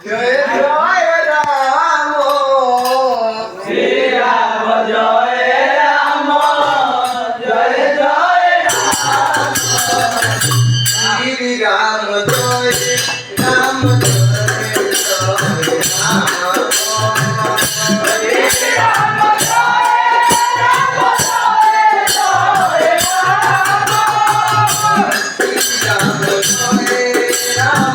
জয় জয় রাম শ্রী রাম জয় রাম জয় জয় রাম শ্রী রাম জয় রাম জয় জয় রাম শ্রী রাম জয় রাম জয়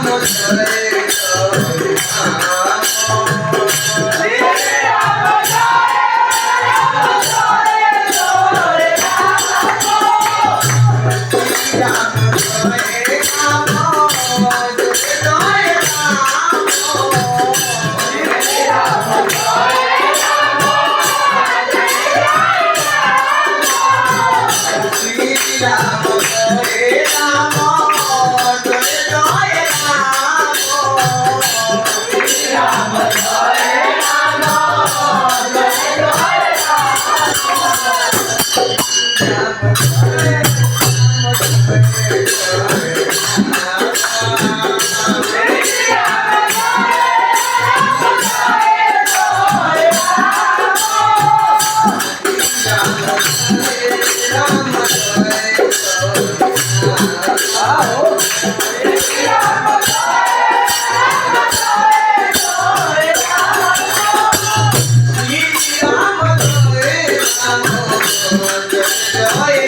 জয়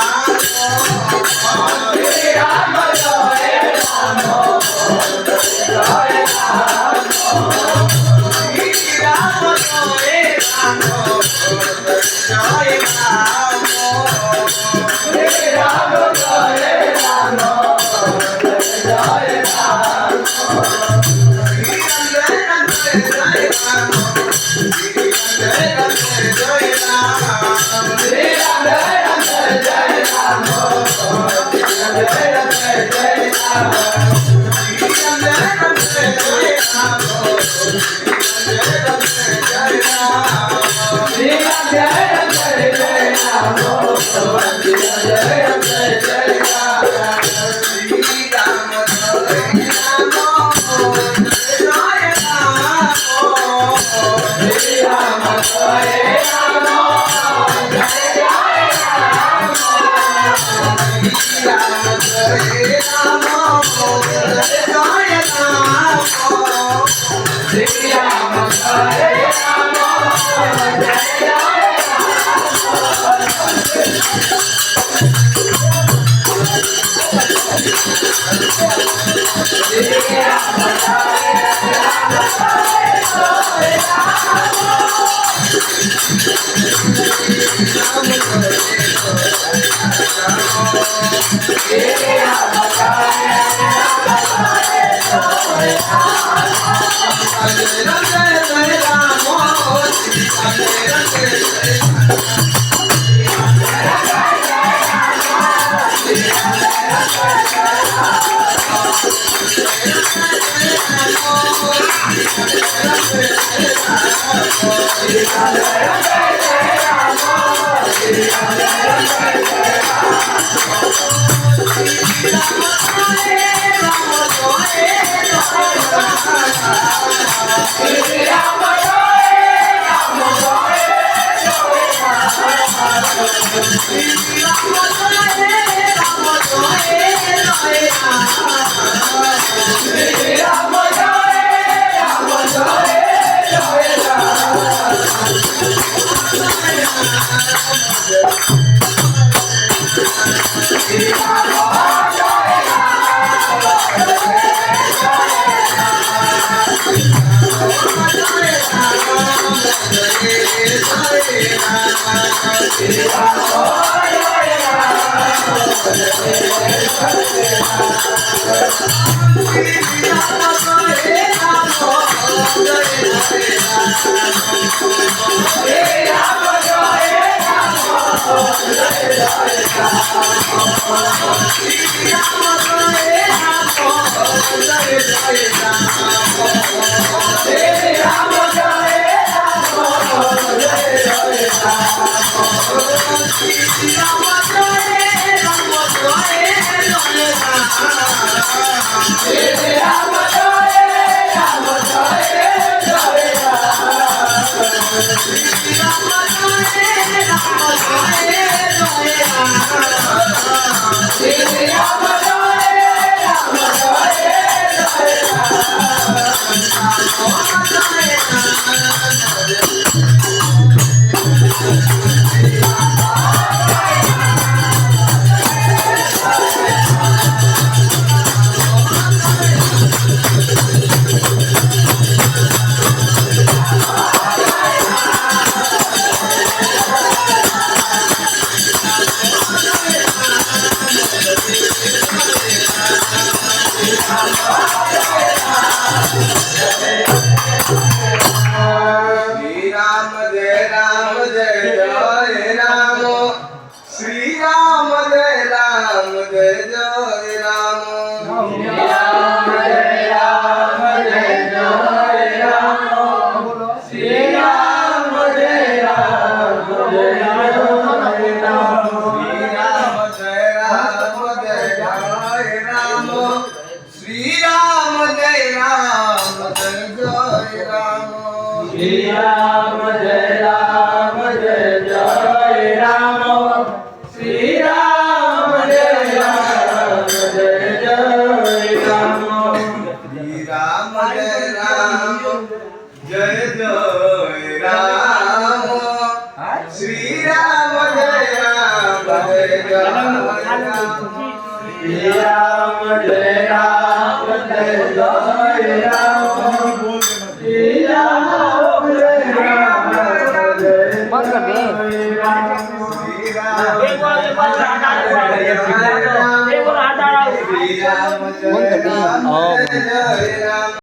রাম শ্রী রাম জয় রাম জয় জয় রাম শ্রী রাম জয় রাম জয় জয় Ram Ram Ram जय राम श्री राम जय राम जय राम श्री राम जय राम जय जय राम श्री राम जय राम जय जय राम श्री राम जय राम जय राम श्री राम जय राम जय बंद कर दे। श्री राम एक बार श्री राम बंद कर दे। जय जय राम